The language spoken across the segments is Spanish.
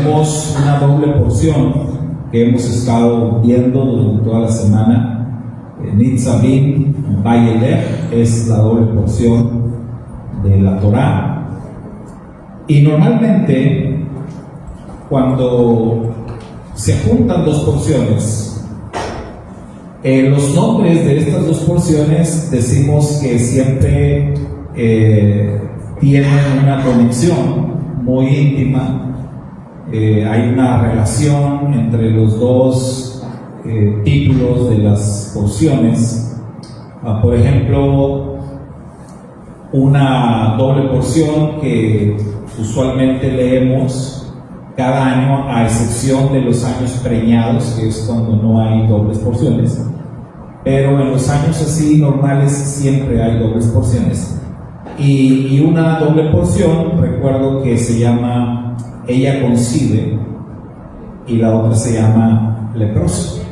tenemos una doble porción que hemos estado viendo durante toda la semana. Nitzavim Vayelech es la doble porción de la Torá. Y normalmente, cuando se juntan dos porciones, los nombres de estas dos porciones decimos que siempre tienen una conexión muy íntima. Hay una relación entre los dos títulos de las porciones. Por ejemplo, una doble porción que usualmente leemos cada año, a excepción de los años preñados, que es cuando no hay dobles porciones, pero en los años así normales siempre hay dobles porciones. Y una doble porción, recuerdo que se llama Ella concibe, y la otra se llama leproso,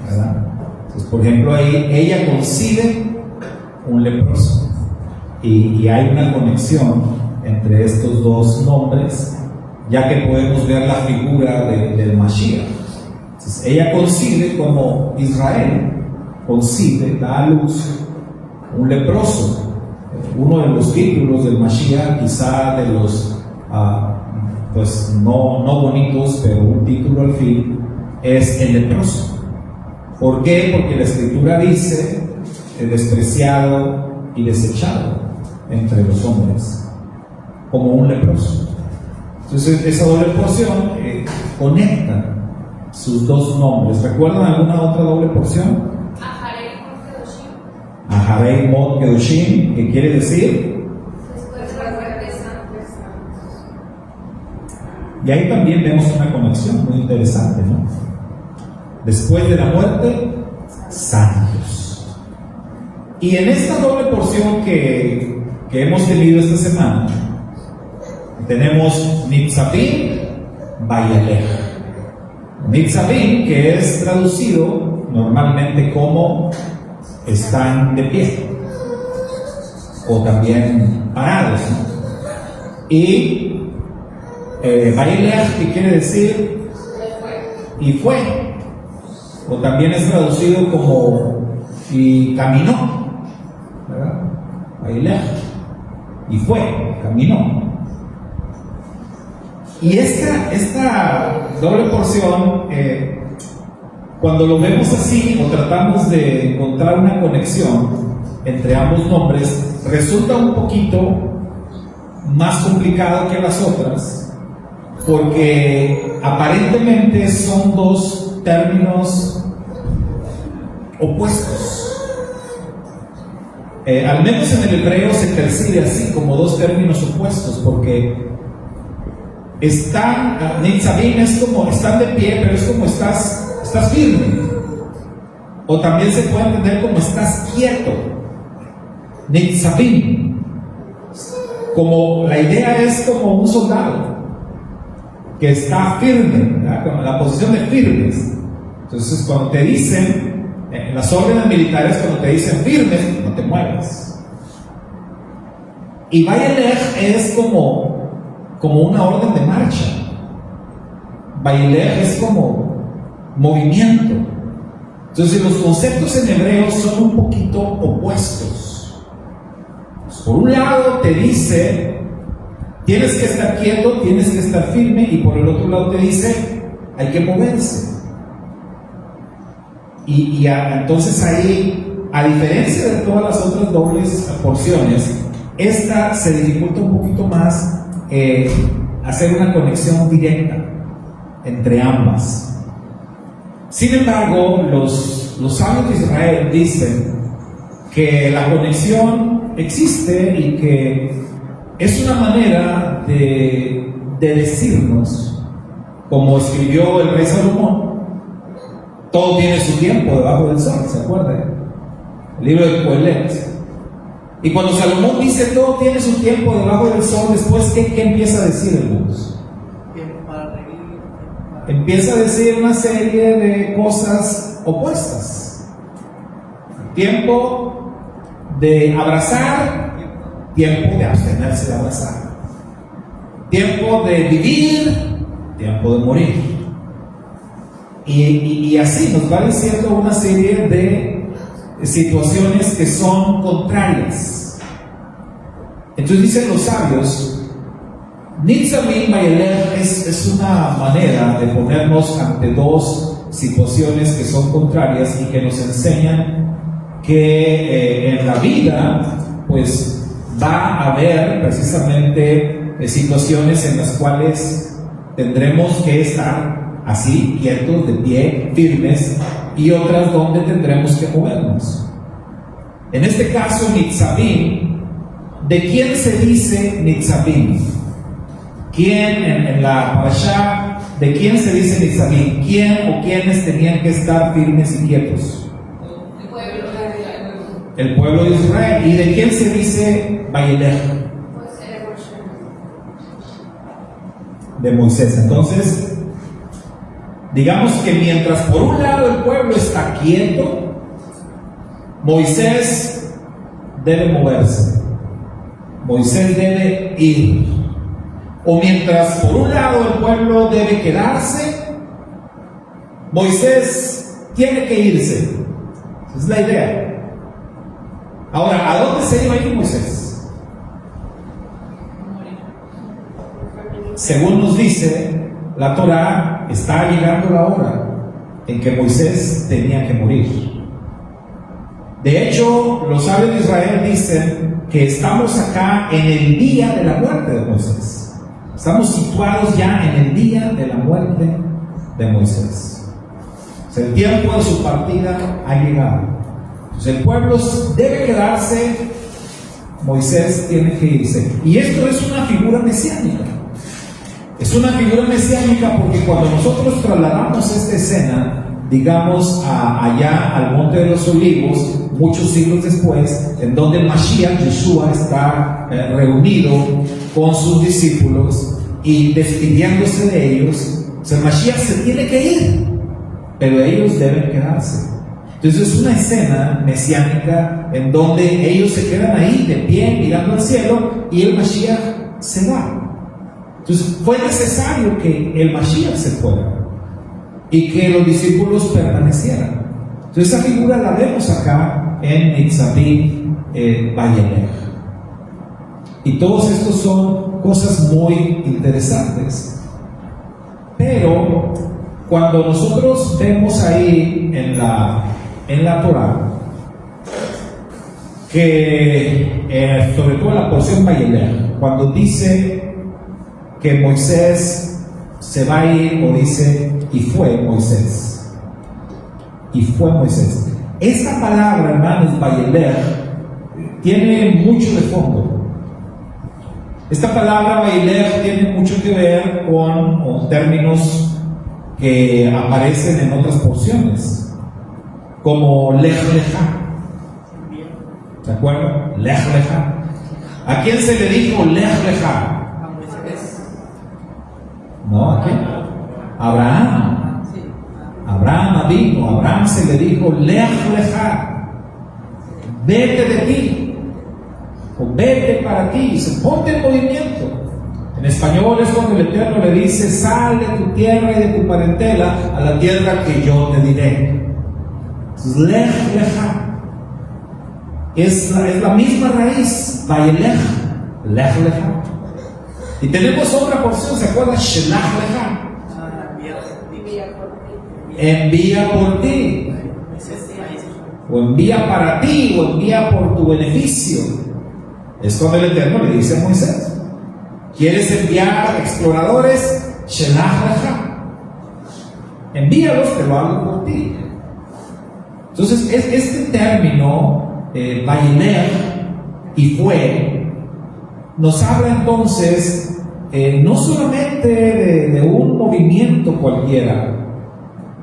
¿verdad? Entonces, por ejemplo, ahí ella concibe un leproso, y hay una conexión entre estos dos nombres, ya que podemos ver la figura del Mashiach. Entonces, ella concibe como Israel concibe, da a luz un leproso. Uno de los títulos del Mashiach, quizá de los pues no bonitos, pero un título al fin, es el leproso. ¿Por qué? Porque la Escritura dice el despreciado y desechado entre los hombres, como un leproso. Entonces, esa doble porción conecta sus dos nombres. ¿Recuerdan alguna otra doble porción? Aharei Mot Kedoshim, ¿qué quiere decir? Después de la muerte, santos. Y ahí también vemos una conexión muy interesante, ¿no? Después de la muerte, santos. Y en esta doble porción que hemos tenido esta semana, tenemos Nitzavim Vayelech. Nitzavim, que es traducido normalmente como están de pie, o también parados, ¿no? Y Vayelech, que quiere decir y fue, o también es traducido como y caminó, ¿verdad? Vayelech, y fue, caminó. Y esta doble porción, cuando lo vemos así o tratamos de encontrar una conexión entre ambos nombres, resulta un poquito más complicado que las otras, porque aparentemente son dos términos opuestos. Al menos en el hebreo se percibe así, como dos términos opuestos, porque Nitzavim es como están de pie, pero es como estás firme. O también se puede entender como estás quieto. Nitzavim, como la idea es como un soldado que está firme, ¿verdad? Con la posición de firmes. Entonces, cuando te dicen, en las órdenes militares, cuando te dicen firmes, no te muevas. Y Vayelech es como una orden de marcha. Vayelech es como movimiento. Entonces, los conceptos en hebreo son un poquito opuestos. Por un lado te dice tienes que estar quieto, tienes que estar firme, y por el otro lado te dice hay que moverse. Entonces ahí, a diferencia de todas las otras dobles porciones, esta se dificulta un poquito más hacer una conexión directa entre ambas. Sin embargo, los sabios de Israel dicen que la conexión existe y que es una manera de decirnos, como escribió el rey Salomón, todo tiene su tiempo debajo del sol, ¿se acuerdan? El libro de Coelet. Y cuando Salomón dice todo tiene su tiempo debajo del sol, después ¿qué empieza a decir el mundo? Empieza a decir una serie de cosas opuestas. Tiempo de abrazar, tiempo de abstenerse de abrazar. Tiempo de vivir, tiempo de morir. Y así nos va diciendo una serie de situaciones que son contrarias. Entonces dicen los sabios, Nitzavim Vayelech es una manera de ponernos ante dos situaciones que son contrarias y que nos enseñan que en la vida pues va a haber precisamente situaciones en las cuales tendremos que estar así, quietos, de pie, firmes, y otras donde tendremos que movernos. En este caso, Nitzavim, ¿de quién se dice Nitzavim? ¿Quién en la parashá, de quién se dice Nitzavim? ¿Quién o quiénes tenían que estar firmes y quietos? El pueblo de Israel. ¿Y de quién se dice Vayelech? De Moisés. Entonces, digamos que mientras por un lado el pueblo está quieto, Moisés debe moverse, Moisés debe ir. O mientras por un lado el pueblo debe quedarse, Moisés tiene que irse. Esa es la idea. Ahora, ¿a dónde se iba a ir Moisés? Según nos dice la Torá, está llegando la hora en que Moisés tenía que morir. De hecho, los sabios de Israel dicen que estamos acá en el día de la muerte de Moisés. Estamos situados ya en el día de la muerte de Moisés. O sea, el tiempo de su partida ha llegado. Entonces, el pueblo debe quedarse, Moisés tiene que irse. Y esto es una figura mesiánica. Es una figura mesiánica porque cuando nosotros trasladamos esta escena, digamos, allá al Monte de los Olivos, muchos siglos después, en donde Mashiach, Yeshua, está reunido con sus discípulos y despidiéndose de ellos, o sea, Mashiach se tiene que ir, pero ellos deben quedarse. Entonces es una escena mesiánica en donde ellos se quedan ahí de pie mirando al cielo y el Mashiach se va. Entonces fue necesario que el Mashiach se fuera y que los discípulos permanecieran. Entonces esa figura la vemos acá en Nitzavim Vayelech. Y todos estos son cosas muy interesantes. Pero cuando nosotros vemos ahí en la Torá que sobre todo en la porción Vayelech, cuando dice que Moisés se va a ir, o dice y fue Moisés, esta palabra, hermanos, Vayelech, tiene mucho de fondo. Esta palabra Vayelech tiene mucho que ver con términos que aparecen en otras porciones, como Lech Lecha. ¿Se acuerdan? Lech Lecha. ¿A quién se le dijo Lech Lecha? ¿No? ¿A quién? Abraham. Abraham vino, Abraham se le dijo Lech Lecha, vete de ti, o vete para ti, ponte en movimiento. En español es cuando el Eterno le dice: sal de tu tierra y de tu parentela a la tierra que yo te diré. Lech Lecha es la misma raíz, Vayelech, Lech Lecha. Y tenemos otra porción, ¿se acuerdan? Shelach Lecha, envía por ti, o envía para ti, o envía por tu beneficio. Es cuando el Eterno le dice a Moisés: ¿quieres enviar exploradores? Shelach Lecha, envíalos, que lo hago por ti. Entonces, este término, Vayelech, y fue, nos habla entonces no solamente de un movimiento cualquiera,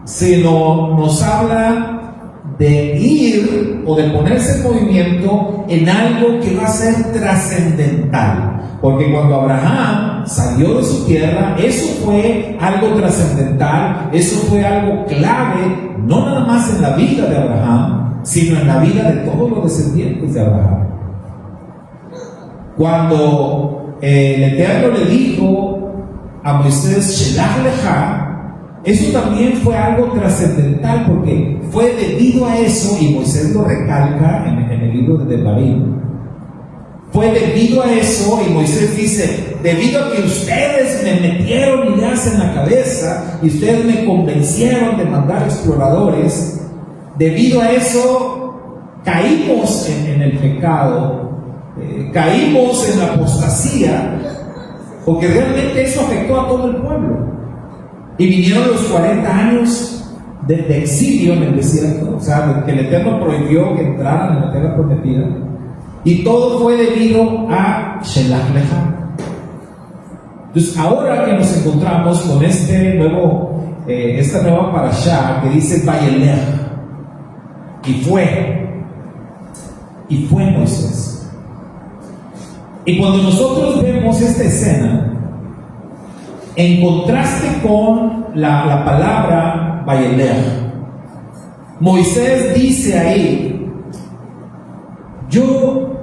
sino nos habla de ir o de ponerse en movimiento en algo que va a ser trascendental. Porque cuando Abraham salió de su tierra, eso fue algo trascendental, eso fue algo clave, no nada más en la vida de Abraham, sino en la vida de todos los descendientes de Abraham. Cuando el Eterno le dijo a Moisés Shelach Lecha, eso también fue algo trascendental, porque fue debido a eso, y Moisés lo recalca en el libro de Devarim, fue debido a eso, y Moisés dice, debido a que ustedes me metieron ideas en la cabeza y ustedes me convencieron de mandar exploradores, debido a eso caímos en el pecado, caímos en la apostasía, porque realmente eso afectó a todo el pueblo. Y vinieron los 40 años de exilio en el desierto, o sea, que el Eterno prohibió que entraran en la tierra prometida, y todo fue debido a Shelach Lecha. Entonces, ahora que nos encontramos con esta nueva parashá que dice Vayelech, y fue Moisés. Y cuando nosotros vemos esta escena, en contraste con la palabra Vayelech, Moisés dice ahí, yo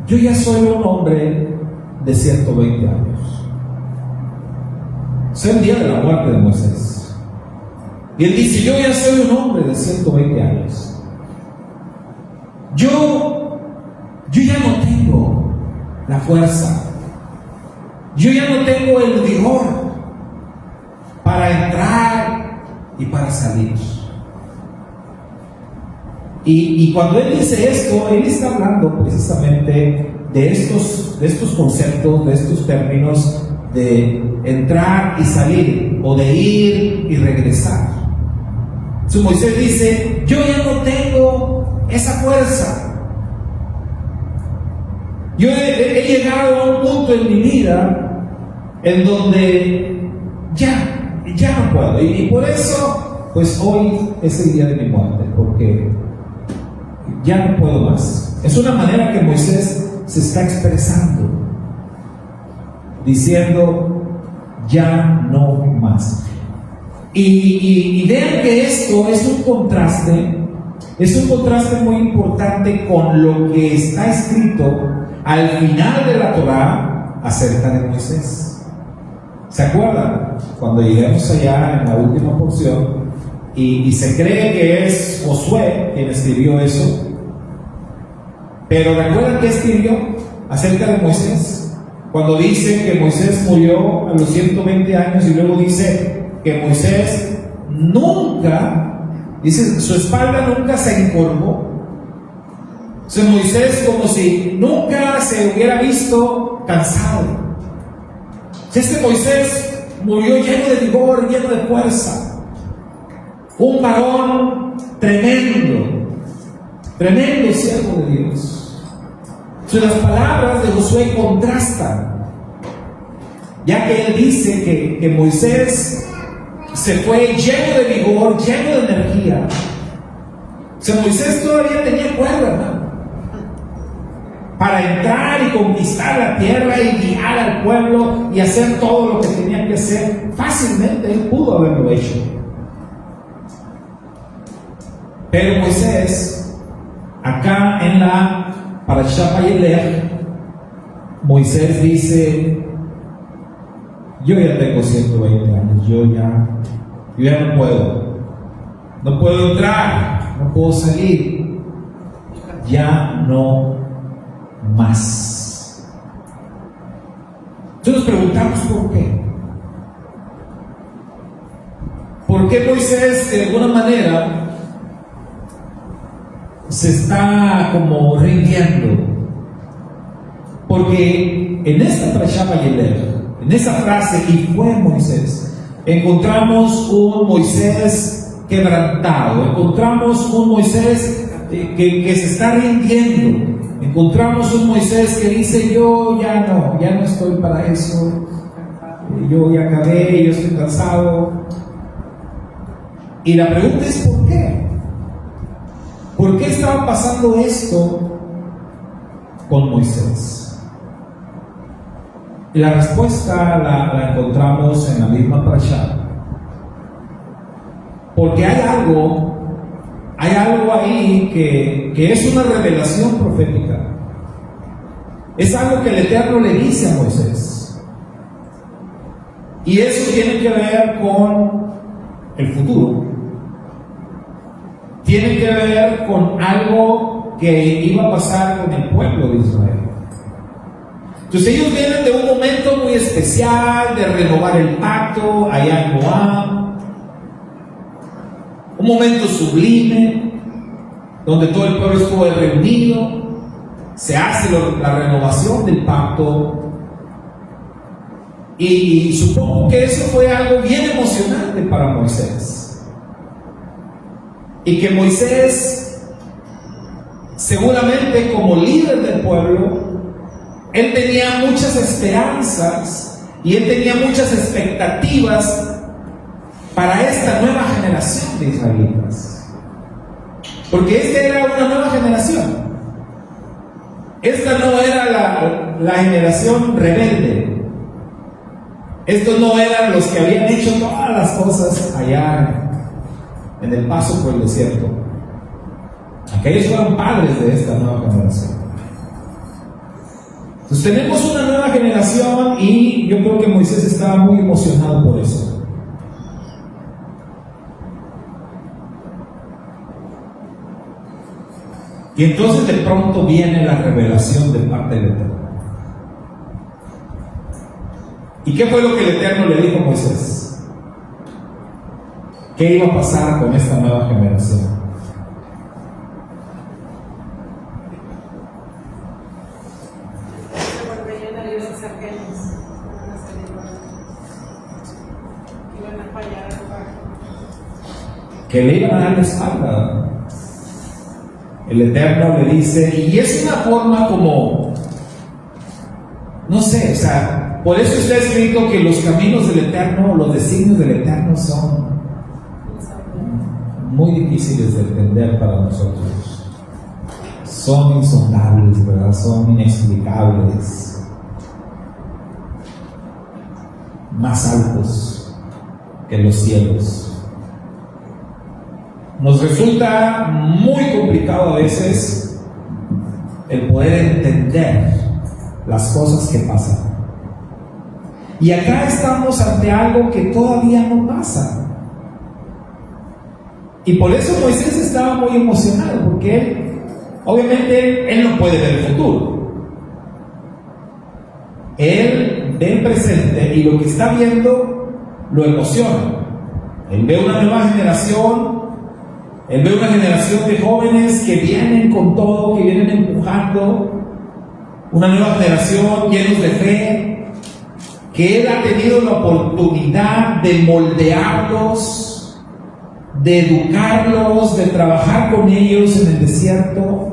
ya soy un hombre de 120 años. Es el día de la muerte de Moisés. Y él dice, yo ya soy un hombre de 120 años. Yo ya no tengo la fuerza. Yo ya no tengo el vigor para entrar y para salir. Y cuando él dice esto, él está hablando precisamente de estos conceptos, de estos términos de entrar y salir, o de ir y regresar. Entonces Moisés dice, yo ya no tengo esa fuerza. Yo he llegado a un punto en mi vida en donde ya no puedo. Y por eso, pues hoy es el día de mi muerte, porque ya no puedo más. Es una manera que Moisés se está expresando, diciendo, ya no más. Y vean que esto es un contraste muy importante con lo que está escrito al final de la Torá acerca de Moisés. ¿Se acuerdan? Cuando lleguemos allá en la última porción, y se cree que es Josué quien escribió eso, pero ¿recuerdan qué escribió acerca de Moisés? Cuando dice que Moisés murió a los 120 años, y luego dice que Moisés nunca, dice, su espalda nunca se encorvó. O sea, Moisés como si nunca se hubiera visto cansado. O sea, este Moisés murió lleno de vigor, lleno de fuerza. Un varón tremendo siervo de Dios. O sea, las palabras de Josué contrastan, ya que él dice que Moisés se fue lleno de vigor, lleno de energía. O sea, Moisés todavía tenía cuerda, ¿no?, para entrar y conquistar la tierra y guiar al pueblo y hacer todo lo que tenía que hacer. Fácilmente él pudo haberlo hecho. Pero Moisés, acá en la Parashá Vayelech, Moisés dice, yo ya tengo 120 años, yo ya no puedo entrar, no puedo salir, ya no más. Entonces nos preguntamos por qué. ¿Por qué Moisés de alguna manera se está como rindiendo? Porque en esta Parashá Vayelech, en esa frase, y fue Moisés, encontramos un Moisés quebrantado, encontramos un Moisés que se está rindiendo, encontramos un Moisés que dice, yo ya no estoy para eso, yo ya acabé, yo estoy cansado. Y la pregunta es ¿por qué? ¿Por qué estaba pasando esto con Moisés? Y la respuesta la encontramos en la misma parashá. Porque hay algo ahí que es una revelación profética. Es algo que el Eterno le dice a Moisés. Y eso tiene que ver con el futuro. Tiene que ver con algo que iba a pasar con el pueblo de Israel. Entonces ellos vienen de un momento muy especial de renovar el pacto allá en Moab, un momento sublime donde todo el pueblo estuvo reunido, se hace la renovación del pacto y supongo que eso fue algo bien emocionante para Moisés y que Moisés seguramente como líder del pueblo él tenía muchas esperanzas y él tenía muchas expectativas para esta nueva generación de israelitas. Porque esta era una nueva generación. Esta no era la generación rebelde. Estos no eran los que habían hecho todas las cosas allá en el paso por el desierto. Aquellos fueron padres de esta nueva generación. Entonces tenemos una nueva generación y yo creo que Moisés estaba muy emocionado por eso. Y entonces de pronto viene la revelación de parte del Eterno. ¿Y qué fue lo que el Eterno le dijo a Moisés? ¿Qué iba a pasar con esta nueva generación? Que le iban a dar la espalda. El Eterno le dice, y es una forma como, no sé, o sea, por eso está escrito que los caminos del Eterno, los designios del Eterno son muy difíciles de entender para nosotros. Son insondables, ¿verdad? Son inexplicables. Más altos que los cielos. Nos resulta muy complicado a veces el poder entender las cosas que pasan. Y acá estamos ante algo que todavía no pasa. Y por eso Moisés estaba muy emocionado, porque él, obviamente, él no puede ver el futuro. Él ve el presente y lo que está viendo lo emociona. Él ve una nueva generación. Él ve una generación de jóvenes que vienen con todo, que vienen empujando, una nueva generación llenos de fe, que Él ha tenido la oportunidad de moldearlos, de educarlos, de trabajar con ellos en el desierto.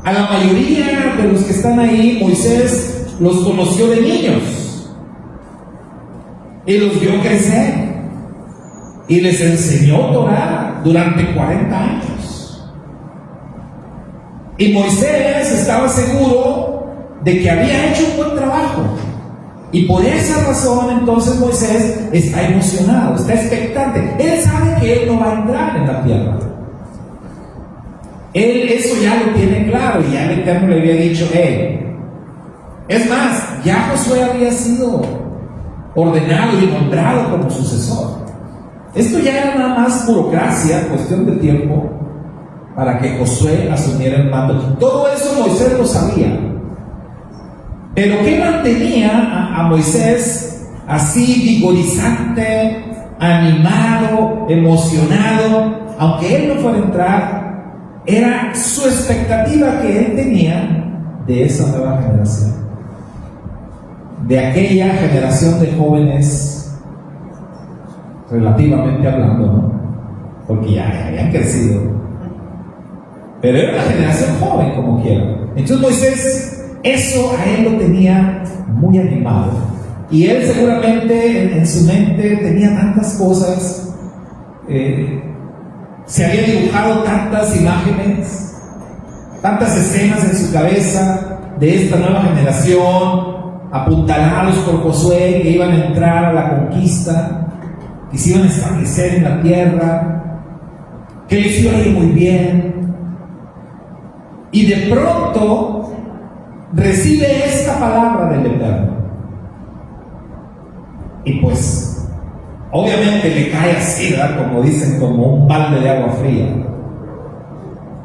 A la mayoría de los que están ahí, Moisés los conoció de niños y los vio crecer. Y les enseñó Torá durante 40 años. Y Moisés estaba seguro de que había hecho un buen trabajo. Y por esa razón entonces Moisés está emocionado, está expectante. Él sabe que él no va a entrar en la tierra. Él eso ya lo tiene claro y ya el Eterno le había dicho, es más, ya Josué había sido ordenado y nombrado como sucesor. Esto ya era nada más burocracia, cuestión de tiempo, para que Josué asumiera el mando. Todo eso Moisés lo sabía. Pero ¿qué mantenía a Moisés así vigorizante, animado, emocionado? Aunque él no fuera a entrar, era su expectativa que él tenía de esa nueva generación. De aquella generación de jóvenes, relativamente hablando, ¿no? Porque ya habían crecido, pero era una generación joven como quiera. Entonces Moisés, eso a él lo tenía muy animado, y él seguramente en su mente tenía tantas cosas, se había dibujado tantas imágenes, tantas escenas en su cabeza de esta nueva generación, apuntalados por Josué, que iban a entrar a la conquista, que se iban a establecer en la tierra, que les iba a ir muy bien. Y de pronto recibe esta palabra del Eterno. Y pues, obviamente le cae así, ¿verdad? Como dicen, como un balde de agua fría.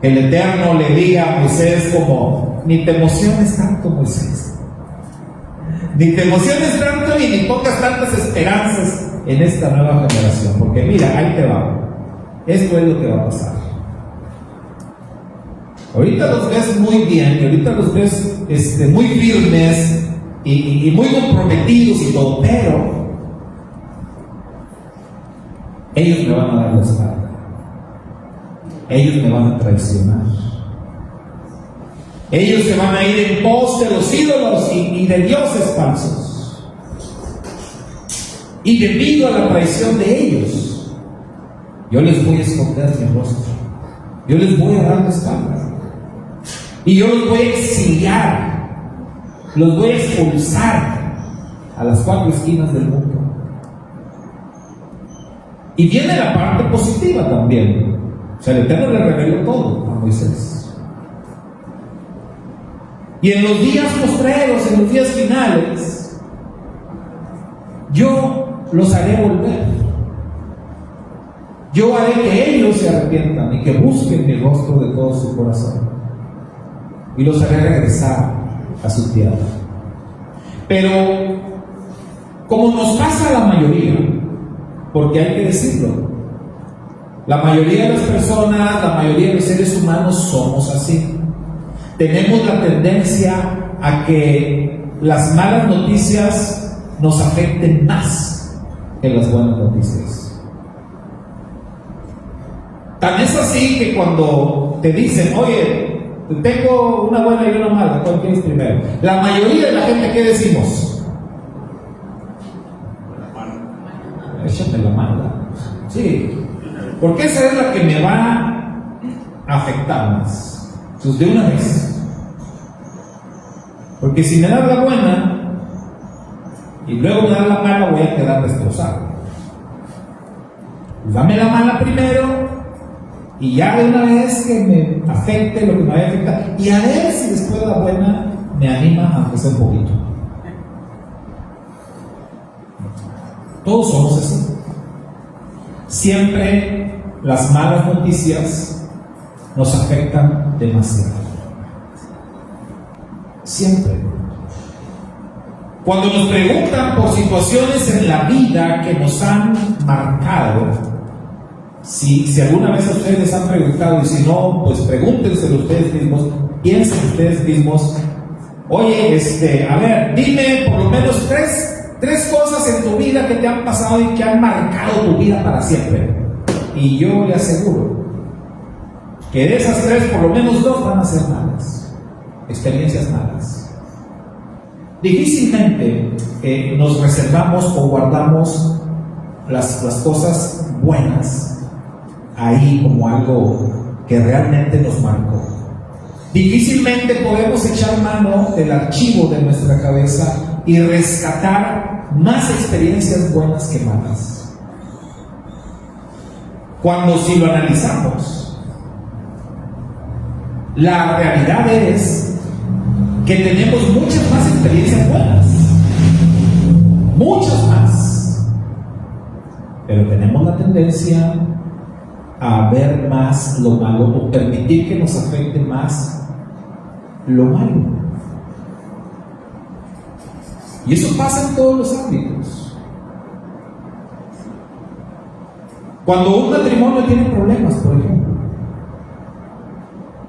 El Eterno le diga a Moisés como, ni te emociones tanto, Moisés. Ni te emociones tanto y ni pongas tantas esperanzas en esta nueva generación. Porque mira, ahí te va. Esto es lo que va a pasar. Ahorita los ves muy bien, y ahorita los ves muy firmes y muy comprometidos y todo, pero ellos me van a dar la espalda. Ellos me van a traicionar. Ellos se van a ir en pos de los ídolos y de dioses falsos. Y debido a la traición de ellos, yo les voy a esconder mi rostro. Yo les voy a dar la espalda. Y yo los voy a exiliar. Los voy a expulsar a las cuatro esquinas del mundo. Y viene la parte positiva también. O sea, el Eterno le reveló todo a Moisés. Y en los días postreros, en los días finales, yo los haré volver. Yo haré que ellos se arrepientan y que busquen mi rostro de todo su corazón. Y los haré regresar a su tierra. Pero, como nos pasa a la mayoría, porque hay que decirlo, la mayoría de las personas, la mayoría de los seres humanos somos así. Tenemos la tendencia a que las malas noticias nos afecten más que las buenas noticias. Tan es así que cuando te dicen, oye, tengo una buena y una mala, ¿cuál quieres primero? La mayoría de la gente, ¿qué decimos? Échame la mala. Sí, porque esa es la que me va a afectar más. Entonces, de una vez. Porque si me das la buena y luego me das la mala, voy a quedar destrozado. Dame la mala primero y ya de una vez que me afecte lo que me vaya a afectar. Y a ver si después de la buena me anima a empezar un poquito. Todos somos así. Siempre las malas noticias nos afectan demasiado. Siempre. Cuando nos preguntan por situaciones en la vida que nos han marcado, si alguna vez a ustedes les han preguntado, y si no, pues pregúntenselo ustedes mismos, piensen ustedes mismos, oye, a ver, dime por lo menos tres cosas en tu vida que te han pasado y que han marcado tu vida para siempre. Y yo le aseguro que de esas tres, por lo menos dos van a ser malas. Experiencias malas. Difícilmente nos reservamos o guardamos las cosas buenas ahí como algo que realmente nos marcó. Difícilmente podemos echar mano del archivo de nuestra cabeza y rescatar más experiencias buenas que malas. Cuando si lo analizamos, la realidad es que tenemos muchas más experiencias buenas, muchas más, pero tenemos la tendencia a ver más lo malo o permitir que nos afecte más lo malo. Y eso pasa en todos los ámbitos. Cuando un matrimonio tiene problemas, por ejemplo,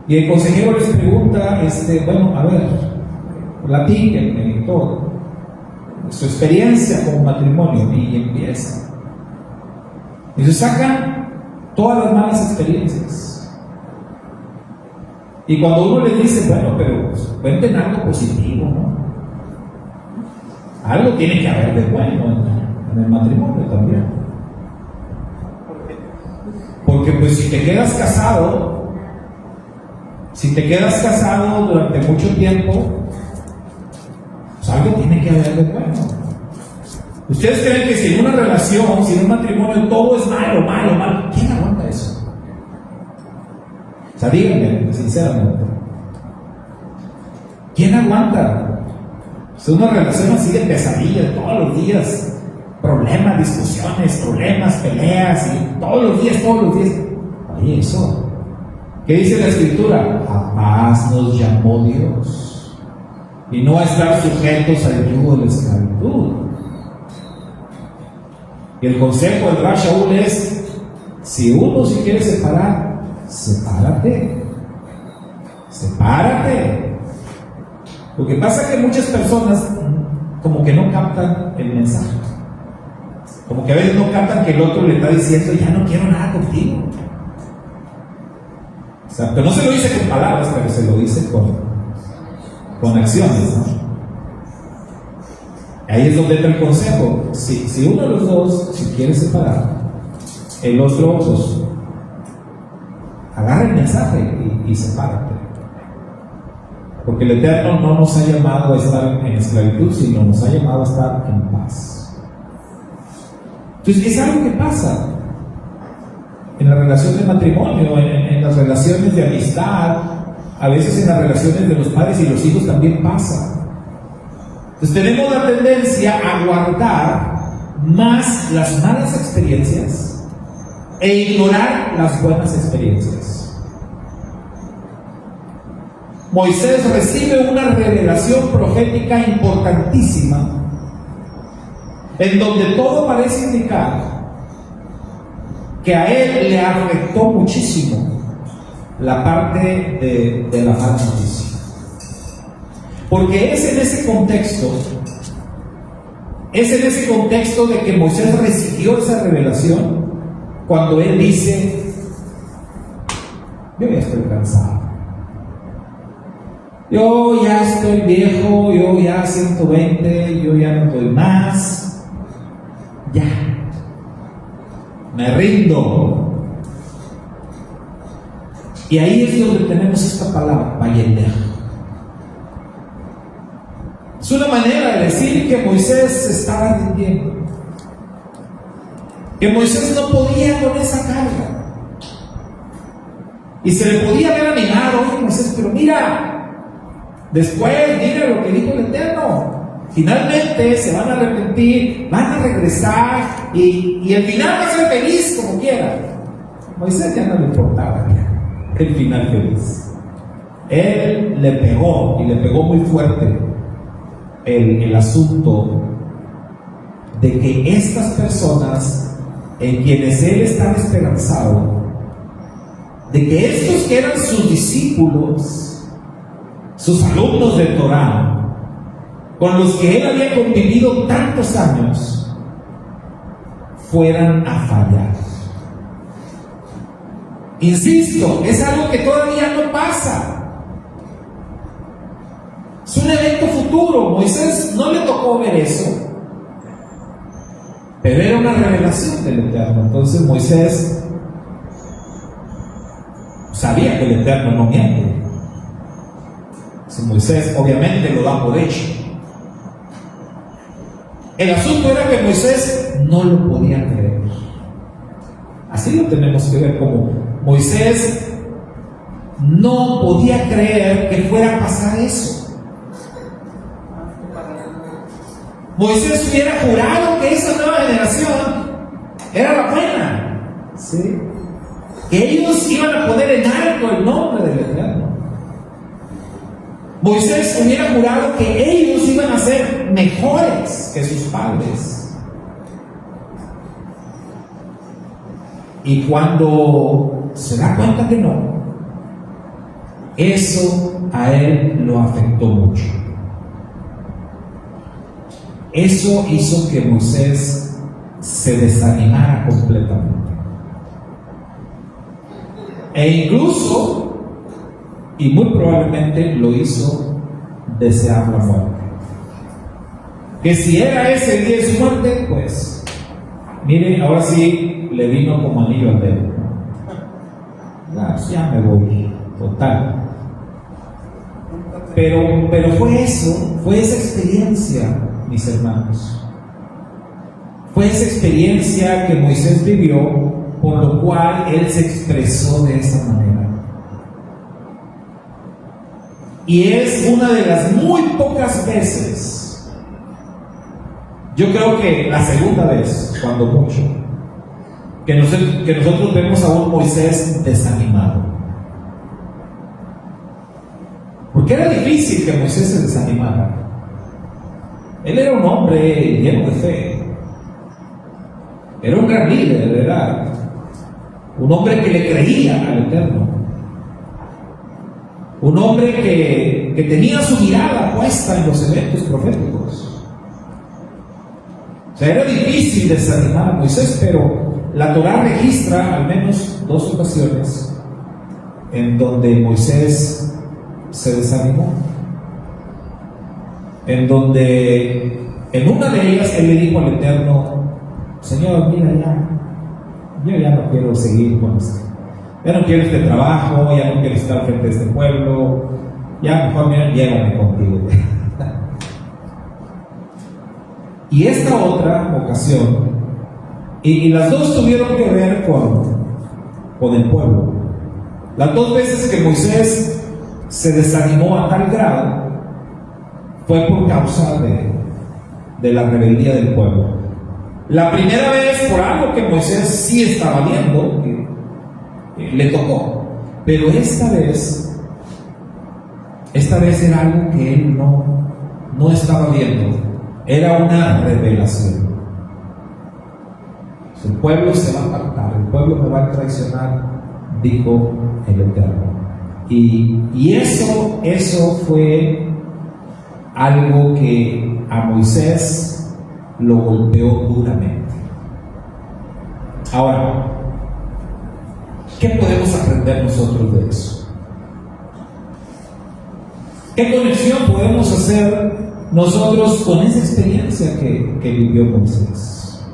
y el consejero les pregunta, bueno, a ver, platíquenme todo, su experiencia como matrimonio, y empieza. Y se sacan todas las malas experiencias. Y cuando uno les dice, bueno, pero pues, cuenten algo positivo, ¿no? Algo tiene que haber de bueno en el matrimonio también. Porque pues si te quedas casado durante mucho tiempo, pues algo tiene que haber de bueno. ¿Ustedes creen que si en una relación, si en un matrimonio todo es malo, quién aguanta eso? O sea, díganme sinceramente, ¿quién aguanta? Es una relación así de pesadilla todos los días, problemas, discusiones, problemas, peleas, y todos los días. Oye, eso. ¿Qué dice la Escritura? A paz nos llamó Dios. Y no a estar sujetos al yugo de la esclavitud. Y el consejo del Rav Shaul es: si uno se quiere separar, sepárate. Lo que pasa es que muchas personas como que no captan el mensaje. Como que a veces no captan que el otro le está diciendo: ya no quiero nada contigo. O sea, pero no se lo dice con palabras, pero se lo dice con acciones, ¿no? Ahí es donde entra el consejo. Si uno de los dos se quiere separar, el otro, pues, agarra el mensaje y sepárate. Porque el Eterno no nos ha llamado a estar en esclavitud, sino nos ha llamado a estar en paz. Entonces, es algo que pasa en la relación de matrimonio, en las relaciones de amistad, a veces en las relaciones de los padres y los hijos también pasa. Entonces tenemos la tendencia a guardar más las malas experiencias e ignorar las buenas experiencias. Moisés recibe una revelación profética importantísima, en donde todo parece indicar que a él le afectó muchísimo la parte de la mala noticia. Porque es en ese contexto de que Moisés recibió esa revelación, cuando él dice: yo ya estoy cansado, yo ya estoy viejo, yo ya 120, yo ya no doy más, ya, me rindo. Y ahí es donde tenemos esta palabra, vayender. Es una manera de decir que Moisés se estaba rindiendo, que Moisés no podía con esa carga, y se le podía haber animado: oye, Moisés, pero mira, después mira lo que dijo el Eterno, finalmente se van a arrepentir, van a regresar, y el final va a ser feliz como quiera. Moisés ya no le importaba el final feliz. Él le pegó, y le pegó muy fuerte el asunto de que estas personas en quienes él estaba esperanzado, de que estos que eran sus discípulos, sus alumnos de Torah, con los que él había convivido tantos años, fueran a fallar. Insisto, es algo que todavía no pasa. Es un evento futuro. Moisés no le tocó ver eso, pero era una revelación del Eterno. Entonces Moisés sabía que el Eterno no miente. Entonces Moisés obviamente lo da por hecho. El asunto era que Moisés no lo podía creer. Así lo tenemos que ver, como Moisés no podía creer que fuera a pasar eso. Moisés hubiera jurado que esa nueva generación era la buena, ¿sí? Que ellos iban a poner en alto el nombre del Eterno. Moisés hubiera jurado que ellos iban a ser mejores que sus padres. Y cuando se da cuenta que no, eso a él lo afectó mucho. Eso hizo que Moisés se desanimara completamente. E incluso, y muy probablemente lo hizo desear la muerte. Que si era ese día de su muerte, pues, miren, ahora sí le vino como anillo al dedo. Ya me voy, total. Pero fue eso, fue esa experiencia, mis hermanos. Fue esa experiencia que Moisés vivió, por lo cual él se expresó de esa manera. Y es una de las muy pocas veces Yo creo que la segunda vez, cuando mucho, que nosotros vemos a un Moisés desanimado. Porque era difícil que Moisés se desanimara. Él era un hombre lleno de fe. Era un gran líder, era un hombre que le creía al Eterno. Un hombre que tenía su mirada puesta en los eventos proféticos. O sea, era difícil desanimar a Moisés, pero la Torá registra al menos 2 ocasiones en donde Moisés se desanimó. En donde, en una de ellas, él le dijo al Eterno: Señor, mira, yo ya no quiero seguir con esto. Ya no quiero este trabajo, ya no quiero estar frente a este pueblo, ya mejor llévame contigo. Y esta otra ocasión, y las dos tuvieron que ver con el pueblo. Las 2 veces que Moisés se desanimó a tal grado fue por causa de la rebeldía del pueblo. La primera vez por algo que Moisés sí estaba viendo, le tocó, pero esta vez era algo que él no estaba viendo, era una revelación. El pueblo se va a apartar, el pueblo me va a traicionar, dijo el Eterno. Y eso fue algo que a Moisés lo golpeó duramente. Ahora, ¿qué podemos aprender nosotros de eso? ¿Qué conexión podemos hacer nosotros con esa experiencia que vivió Moisés?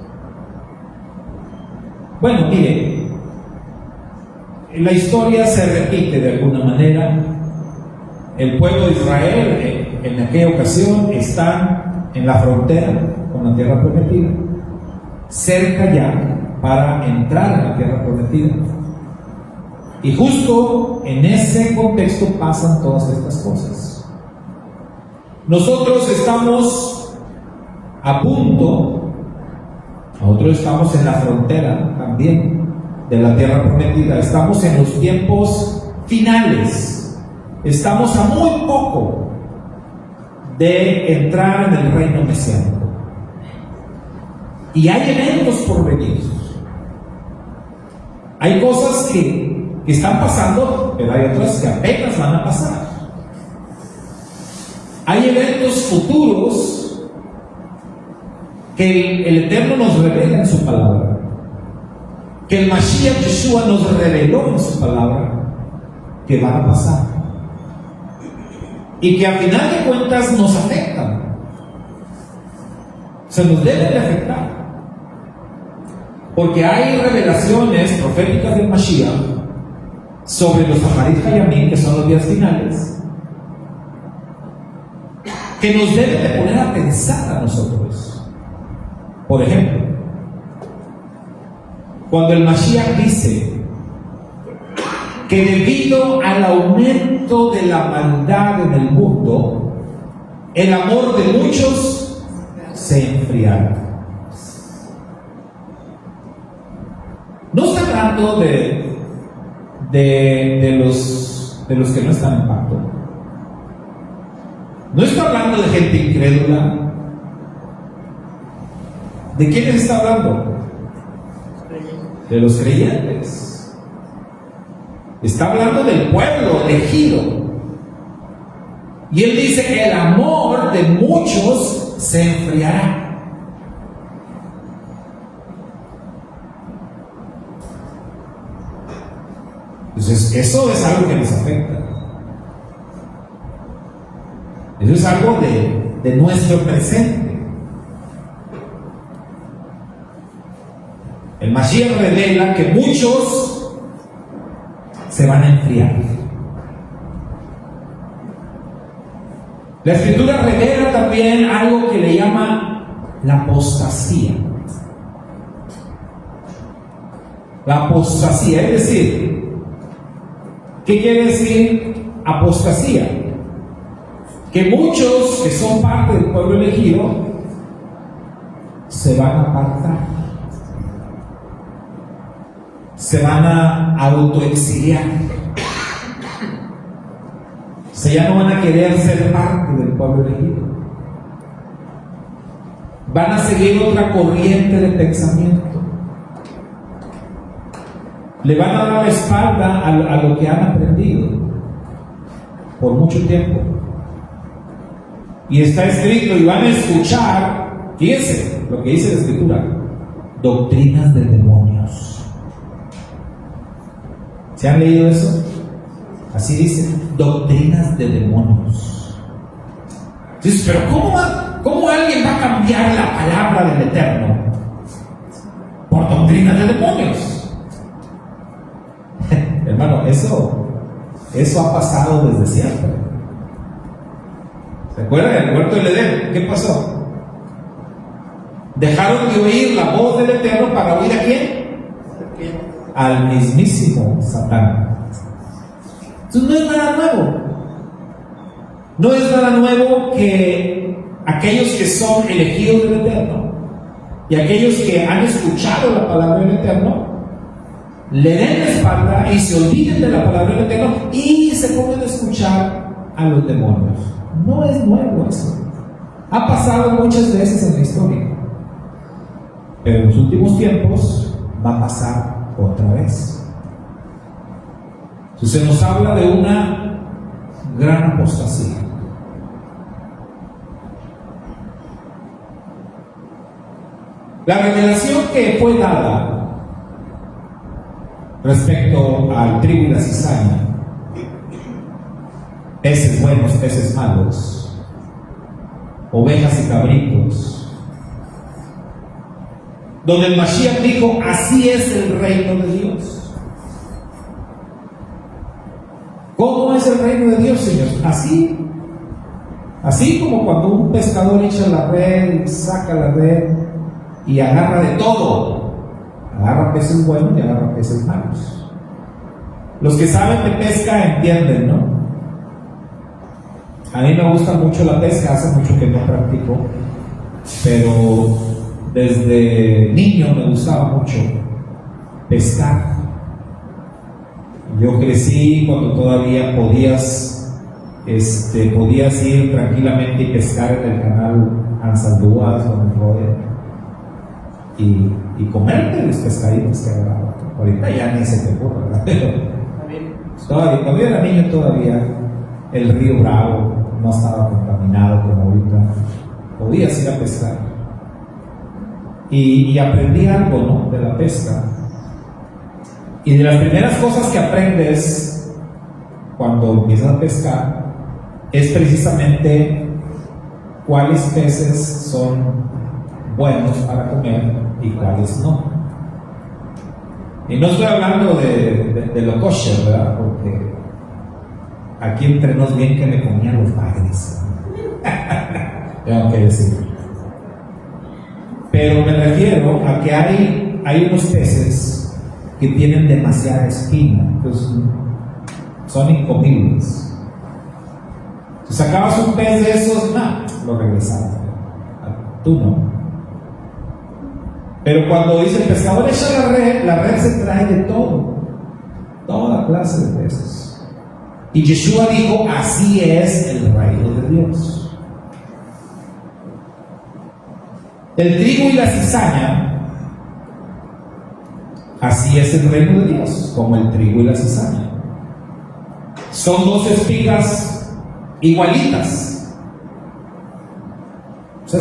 Bueno, mire, la historia se repite de alguna manera. El pueblo de Israel en aquella ocasión está en la frontera con la tierra prometida, cerca ya para entrar a la tierra prometida. Y justo en ese contexto pasan todas estas cosas. Nosotros estamos a punto, nosotros estamos en la frontera también de la tierra prometida, estamos en los tiempos finales, estamos a muy poco de entrar en el reino mesiánico. Y hay eventos por venir, hay cosas que están pasando, pero hay otras que apenas van a pasar. Hay eventos futuros que el Eterno nos revela en su palabra, que el Mashiach Yeshua nos reveló en su palabra, que van a pasar y que a final de cuentas nos afectan, se nos deben de afectar, porque hay revelaciones proféticas del Mashiach sobre los Aharit Hayamim, que son los días finales, que nos deben de poner a pensar a nosotros. Por ejemplo, cuando el Mashiach dice que debido al aumento de la maldad en el mundo, el amor de muchos se enfriará. No está hablando de los que no están en pacto. No está hablando de gente incrédula. ¿De quiénes está hablando? De los creyentes. Está hablando del pueblo elegido. Y él dice: el amor de muchos se enfriará. Entonces, eso es algo que nos afecta. Eso es algo de nuestro presente. El Mashiach revela que muchos se van a enfriar. La Escritura revela también algo que le llama la apostasía. La apostasía, es decir, ¿qué quiere decir apostasía? Que muchos que son parte del pueblo elegido se van a apartar, se van a autoexiliar, ya no van a querer ser parte del pueblo elegido, van a seguir otra corriente de pensamiento, le van a dar la espalda a lo que han aprendido por mucho tiempo. Y está escrito, y van a escuchar, fíjense lo que dice la Escritura, doctrinas de demonios. ¿Se han leído eso? Así dice, doctrinas de demonios. Dices, pero ¿cómo alguien va a cambiar la palabra del Eterno por doctrinas de demonios? Hermano, eso ha pasado desde siempre. ¿Se acuerdan del huerto del Edén? ¿Qué pasó? Dejaron de oír la voz del Eterno para oír a quién? Al mismísimo Satán. Entonces no es nada nuevo. No es nada nuevo que aquellos que son elegidos del Eterno y aquellos que han escuchado la palabra del Eterno le den la espalda y se olviden de la palabra del Eterno y se pongan a escuchar a los demonios. No es nuevo eso. Ha pasado muchas veces en la historia, pero en los últimos tiempos va a pasar otra vez. Entonces se nos habla de una gran apostasía. La revelación que fue dada respecto al trigo y la cizaña, peces buenos, peces malos, ovejas y cabritos, donde el Mashiach dijo, así es el reino de Dios. ¿Cómo es el reino de Dios, Señor? Así como cuando un pescador echa la red, saca la red y agarra de todo. Agarra peces buenos y agarra peces malos. Los que saben de pesca entienden, ¿no? A mí me gusta mucho la pesca, hace mucho que no practico, pero desde niño me gustaba mucho pescar. Yo crecí cuando todavía podías ir tranquilamente y pescar en el canal Ansaldúas o en el Roder y comerte los pescaditos que agarraba. Ahorita ya ni se te ocurre, ¿verdad? Pero cuando yo era niño todavía el río Bravo no estaba contaminado como ahorita. Podías ir a pescar. Y aprendí algo, ¿no?, de la pesca. Y de las primeras cosas que aprendes cuando empiezas a pescar es precisamente cuáles peces son buenos para comer y cuáles no. Y no estoy hablando de lo kosher, ¿verdad? Porque aquí entre nos bien que me comían los bagres. Tengo que decir. Pero me refiero a que hay unos peces que tienen demasiada espina, entonces son incomibles. Si sacabas un pez de esos, lo regresabas. Tú no. Pero cuando dice el pescador echa la red se trae de todo, toda clase de peces. Y Yeshua dijo, así es el reino de Dios. El trigo y la cizaña, así es el reino de Dios, como el trigo y la cizaña. Son dos espigas igualitas. O sea,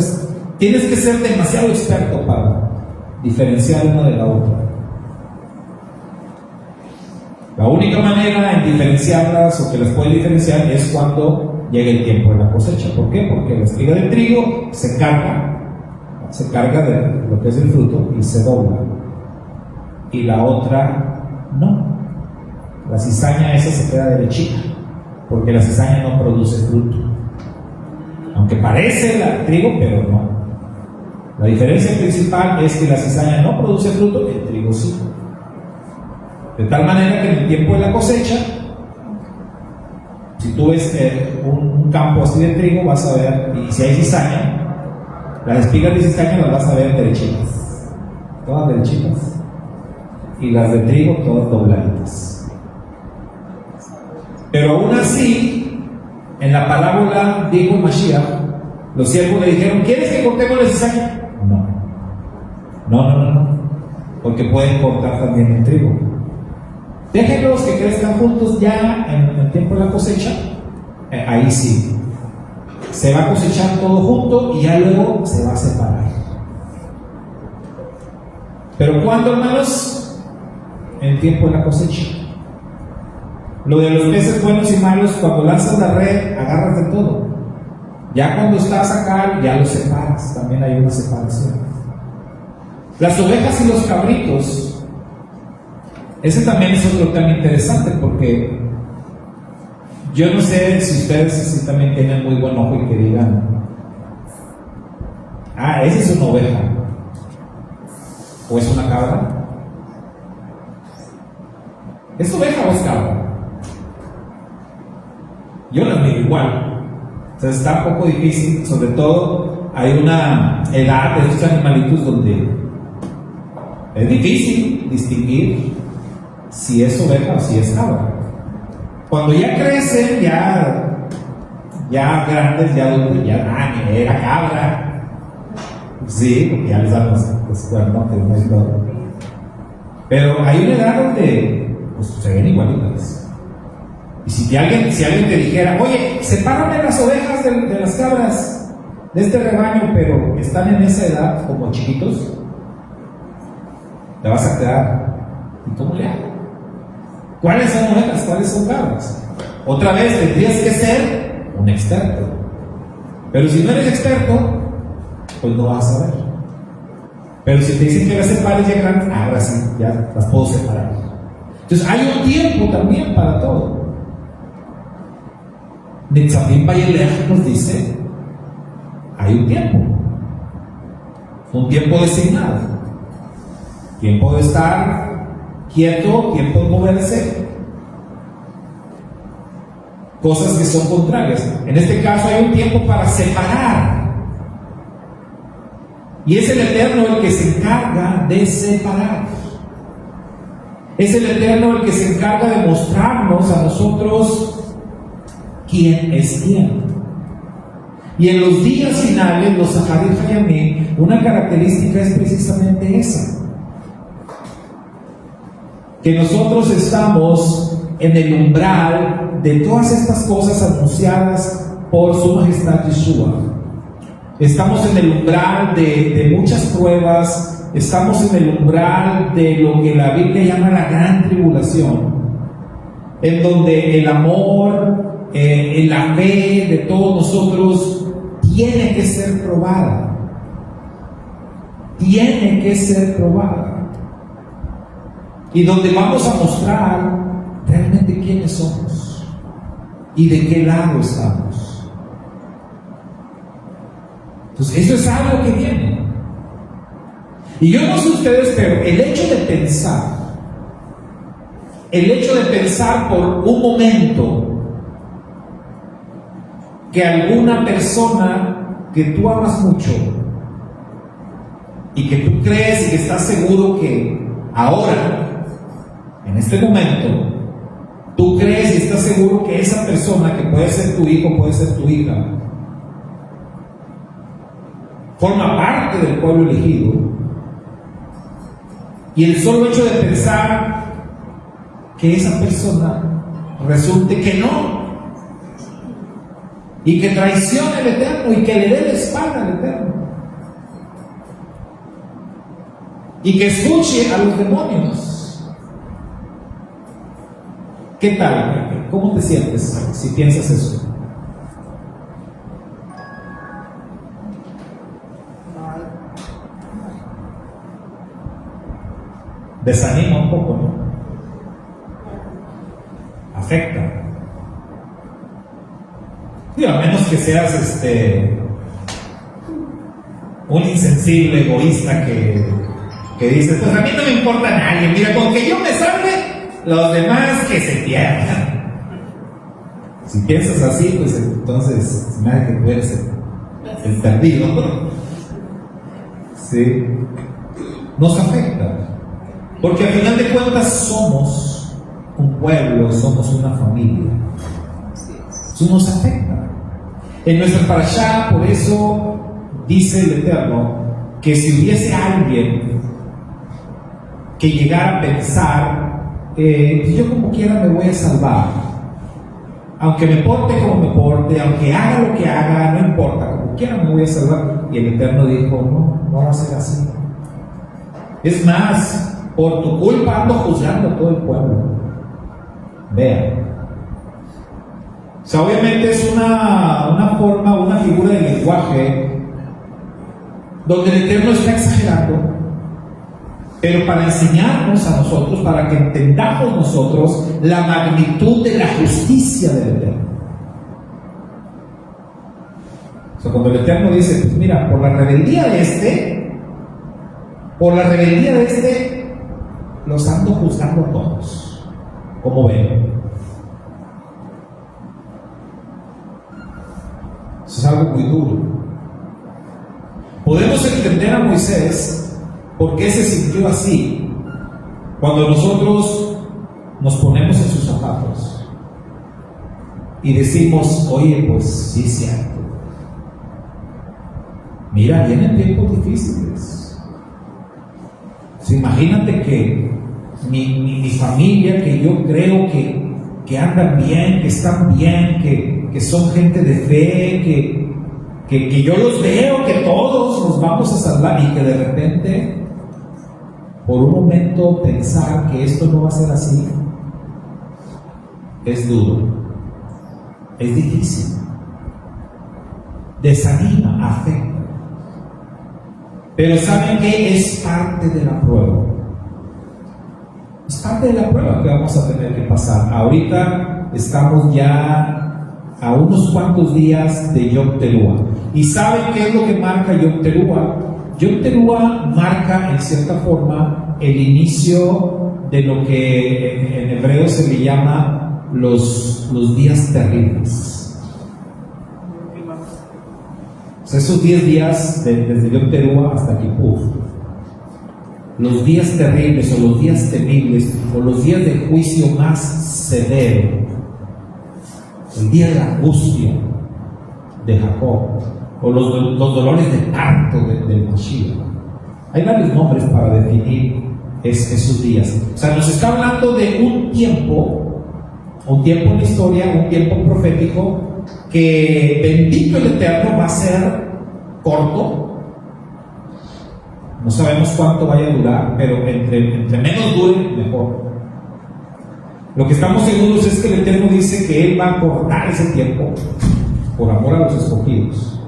tienes que ser demasiado experto para diferenciar una de la otra. La única manera en diferenciarlas o que las puede diferenciar es cuando llegue el tiempo de la cosecha. ¿Por qué? Porque la espiga del trigo se carga de lo que es el fruto y se dobla, y la otra no. La cizaña esa se queda derechita porque la cizaña no produce fruto, aunque parece el trigo, pero no. La diferencia principal es que la cizaña no produce fruto y el trigo sí. De tal manera que en el tiempo de la cosecha, si tú ves un campo así de trigo, vas a ver, y si hay cizaña, Las espigas de cizaña las vas a ver derechitas, todas derechitas, y las de trigo todas dobladitas. Pero aún así, en la parábola dijo Mashiach, los siervos le dijeron: ¿quieres que cortemos la cizaña? No, porque pueden cortar también el trigo. Déjenlos que crezcan juntos ya en el tiempo de la cosecha. Ahí sí, se va a cosechar todo junto y ya luego se va a separar. Pero ¿cuándo, hermanos? En el tiempo de la cosecha. Lo de los peces buenos y malos, cuando lanzas la red, agarras de todo. Ya cuando estás acá, ya los separas. También hay una separación. Las ovejas y los cabritos, ese también es otro tema interesante, porque yo no sé si ustedes así también tienen muy buen ojo y que digan: esa es una oveja, o es una cabra. ¿Es oveja o es cabra? Yo las miro igual. O sea, está un poco difícil, sobre todo hay una edad de estos animalitos donde es difícil distinguir si es oveja o si es cabra. Cuando ya crecen, ya grandes, ya era cabra. Sí, porque ya les dan los cuernos y todo. Pero hay una edad donde pues, se ven igualitas. Y si alguien te dijera: oye, sepárame las ovejas de las cabras de este rebaño, pero están en esa edad como chiquitos, te vas a quedar: ¿y cómo le hago? ¿Cuáles son ovejas? ¿Cuáles son cabras? Otra vez tendrías que ser un experto. Pero si no eres experto, pues no vas a saber. Pero si te dicen que las separes ya grandes, ahora sí, ya las puedo separar. Entonces hay un tiempo también para todo. Netzafim Bayeleach nos dice: hay un tiempo designado, tiempo de estar quieto, tiempo de moverse, cosas que son contrarias. En este caso hay un tiempo para separar, y es el Eterno el que se encarga de separar. Es el Eterno el que se encarga de mostrarnos a nosotros quién es quién. Y en los días finales, los Saharit Hayamim, una característica es precisamente esa: que nosotros estamos en el umbral de todas estas cosas anunciadas por su majestad Yeshua. Estamos en el umbral de muchas pruebas, estamos en el umbral de lo que la Biblia llama la gran tribulación, en donde el amor, la fe de todos nosotros tiene que ser probada. Tiene que ser probada. Y donde vamos a mostrar realmente quiénes somos y de qué lado estamos. Entonces, eso es algo que viene. Y yo no sé ustedes, pero el hecho de pensar por un momento que alguna persona que tú amas mucho y que tú crees y que estás seguro que ahora, en este momento, tú crees y estás seguro que esa persona, que puede ser tu hijo, puede ser tu hija, forma parte del pueblo elegido, y el solo hecho de pensar que esa persona resulte que no, y que traicione al Eterno y que le dé la espalda al Eterno y que escuche a los demonios. ¿Qué tal? ¿Cómo te sientes si piensas eso? Desanima un poco, ¿no? Afecta. Y a menos que seas un insensible egoísta que dice: pues a mí no me importa nadie, mira, con que yo me salve, los demás que se pierdan. Si piensas así, pues entonces se me hace que tú eres el perdido. ¿sí? Nos afecta. Porque al final de cuentas somos un pueblo, somos una familia. Eso nos afecta. En nuestra parashá, por eso dice el Eterno que si hubiese alguien que llegara a pensar, yo como quiera me voy a salvar, aunque me porte como me porte, aunque haga lo que haga, no importa, como quiera me voy a salvar. Y el Eterno dijo, no va a ser así. Es más, por tu culpa ando juzgando a todo el pueblo. Vean. O sea, obviamente es una forma, una figura de lenguaje donde el Eterno está exagerando, pero para enseñarnos a nosotros, para que entendamos nosotros la magnitud de la justicia del Eterno. O sea, cuando el Eterno dice, pues mira, por la rebeldía de los ando juzgando a todos. ¿Cómo ven? Eso es algo muy duro. Podemos entender a Moisés por qué se sintió así cuando nosotros nos ponemos en sus zapatos y decimos, oye, pues sí es cierto. Mira, vienen tiempos difíciles. Imagínate que mi familia, que yo creo que andan bien, que están bien, que son gente de fe, que yo los veo, que todos nos vamos a salvar, y que de repente, por un momento, pensar que esto no va a ser así, es duro, es difícil, desanima, afecta. Pero ¿saben qué? Es parte de la prueba. Es parte de la prueba que vamos a tener que pasar. Ahorita estamos ya a unos cuantos días de Yom Teruah. ¿Y saben qué es lo que marca Yom Teruah? Yom Teruah marca, en cierta forma, el inicio de lo que en hebreo se le llama los días terribles. O sea, esos 10 días desde Yom Teruah hasta Kippur, los días terribles o los días temibles o los días de juicio más severo, el día de la angustia de Jacob o los dolores de parto del Mashiach. Hay varios nombres para definir esos días. O sea, nos está hablando de un tiempo en la historia, un tiempo profético, que bendito el Eterno va a ser corto. No sabemos cuánto vaya a durar, pero entre menos dure, mejor. Lo que estamos seguros es que el Eterno dice que Él va a cortar ese tiempo por amor a los escogidos.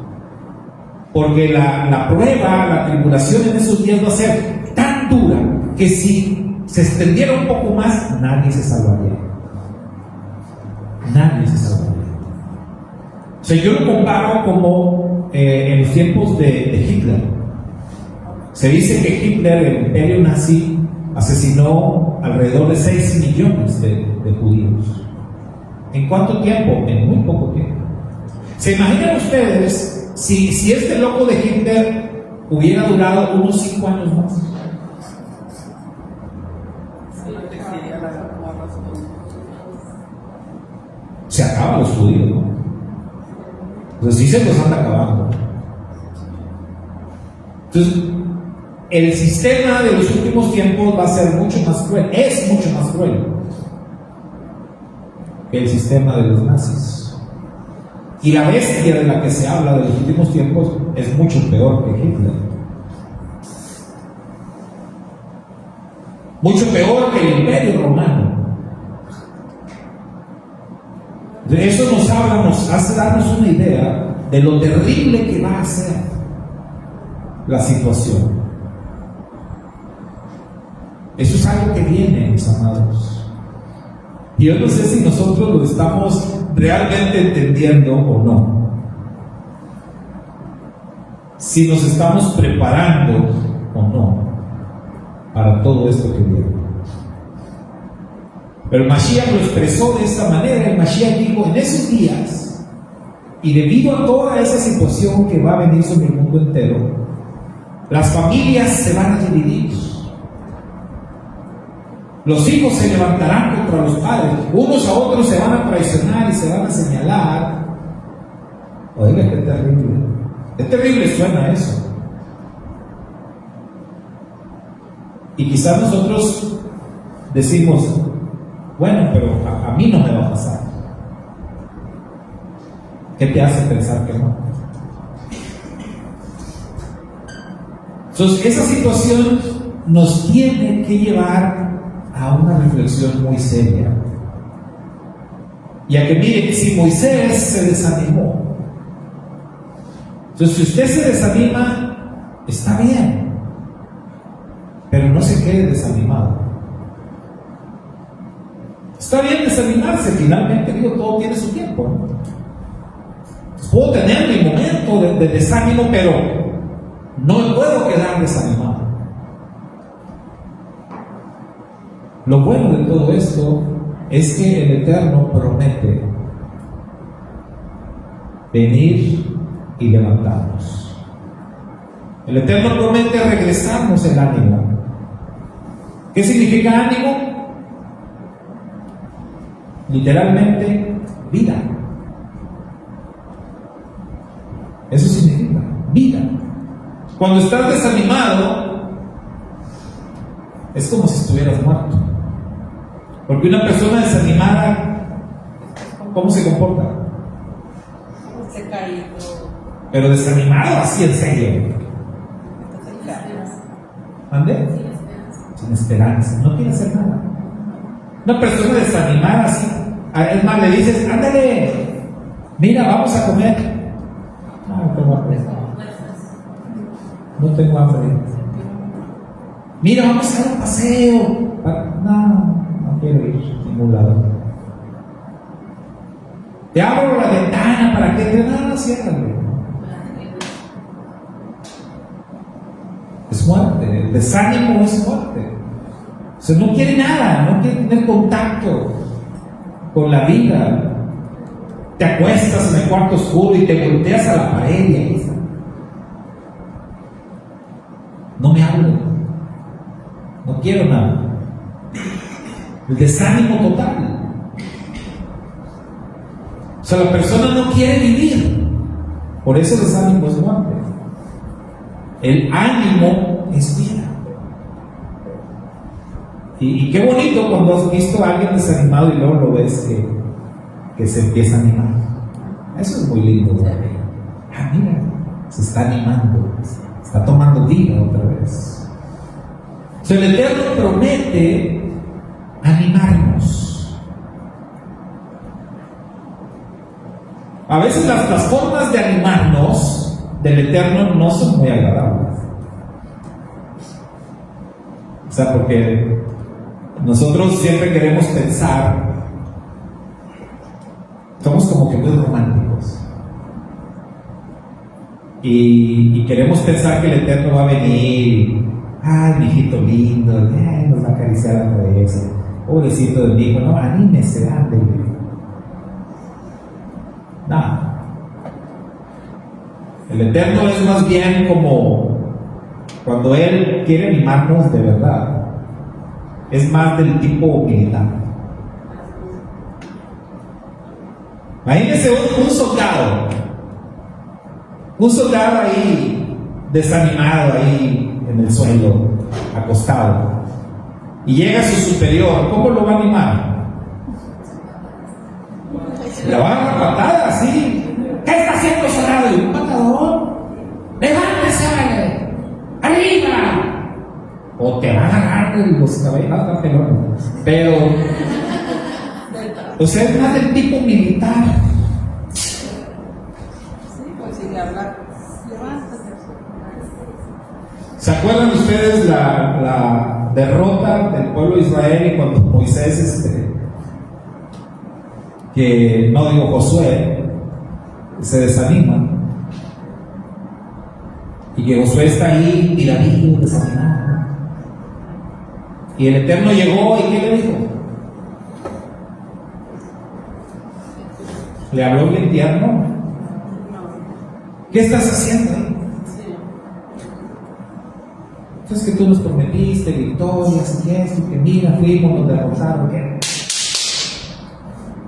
Porque la prueba, la tribulación en esos días va a ser tan dura que si se extendiera un poco más, nadie se salvaría. Nadie se salvaría. O sea, yo lo comparo como en los tiempos de Hitler. Se dice que Hitler, el imperio nazi, asesinó alrededor de 6 millones de judíos. ¿En cuánto tiempo? En muy poco tiempo. ¿Se imaginan ustedes si este loco de Hitler hubiera durado unos 5 años más? Se acaban los judíos, ¿no? Entonces sí se los anda acabando. Entonces, el sistema de los últimos tiempos va a ser mucho más cruel, es mucho más cruel que el sistema de los nazis. Y la bestia de la que se habla de los últimos tiempos es mucho peor que Hitler. Mucho peor que el Imperio Romano. De eso nos habla, nos hace darnos una idea de lo terrible que va a ser la situación. Eso es algo que viene, mis amados. Y yo no sé si nosotros lo estamos realmente entendiendo o no. Si nos estamos preparando o no para todo esto que viene. Pero el Mashiach lo expresó de esta manera. El Mashiach dijo, en esos días, y debido a toda esa situación que va a venir sobre el mundo entero, Las familias se van a dividir. Los hijos se levantarán contra los padres. Unos a otros se van a traicionar y se van a señalar. Oiga, qué terrible. Qué terrible suena eso. Y quizás nosotros decimos, bueno, pero a mí no me va a pasar. ¿Qué te hace pensar que no? Entonces, esa situación nos tiene que llevar a una reflexión muy seria. Y a que mire, si Moisés se desanimó, entonces si usted se desanima, está bien, pero no se quede desanimado. Está bien desanimarse, finalmente, digo, todo tiene su tiempo, ¿no? Puedo tener mi momento de desánimo, pero no me puedo quedar desanimado. Lo bueno de todo esto es que el Eterno promete venir y levantarnos. El Eterno promete regresarnos el ánimo. ¿Qué significa ánimo? Literalmente, vida. Eso significa vida. Cuando estás desanimado, es como si estuvieras muerto. Porque una persona desanimada, ¿cómo se comporta? Se cae. Pero desanimado así en serio. ¿Ande? Sin esperanza, no quiere hacer nada. Una persona desanimada así, es más, le dices, ándale, mira, vamos a comer. No tengo hambre. No tengo hambre. Mira, vamos a dar un paseo. No quiero ir a ningún lado. Te abro la ventana para que te nada, ciérrale. Es muerte. El desánimo es muerte. O sea, no quiere nada, no quiere tener contacto con la vida. Te acuestas en el cuarto oscuro y te volteas a la pared y ahí está. No me hablo. No quiero nada. El desánimo total. O sea, la persona no quiere vivir. Por eso el desánimo es muerte. El ánimo es vida. Y qué bonito cuando has visto a alguien desanimado y luego lo ves que se empieza a animar. Eso es muy lindo, ¿verdad? Mira, se está animando, está tomando vida otra vez. O sea, el Eterno promete animarnos. A veces las formas de animarnos del Eterno no son muy agradables. O sea, porque nosotros siempre queremos pensar, somos como que muy románticos. Y queremos pensar que el Eterno va a venir, ay, mi hijito lindo, nos va a acariciar la cabeza, pobrecito de mi hijo, no, anímese, ande. No. El Eterno es más bien como cuando Él quiere animarnos de verdad. Es más del tipo militar. Imagínense un soldado. Un soldado ahí, desanimado ahí en el suelo, acostado. Y llega su superior, ¿cómo lo va a animar? Le va a dar una patada así. ¿Qué está haciendo soldado? Y un patadón. ¡Levántese! ¡Arriba! O te van a agarrar los cabellos, pero o sea, es más del tipo militar. Sí, pues si le habla, levántate. ¿Se acuerdan ustedes la derrota del pueblo de Israel y cuando Moisés, que no digo Josué, se desanima? Y que Josué está ahí miradillo, desanimado. Y el Eterno llegó y ¿qué le dijo? ¿Le habló bien tierno? ¿Qué estás haciendo ahí? Entonces que tú nos prometiste victorias y esto, que mira, fuimos, nos derrotaron. ¿Qué?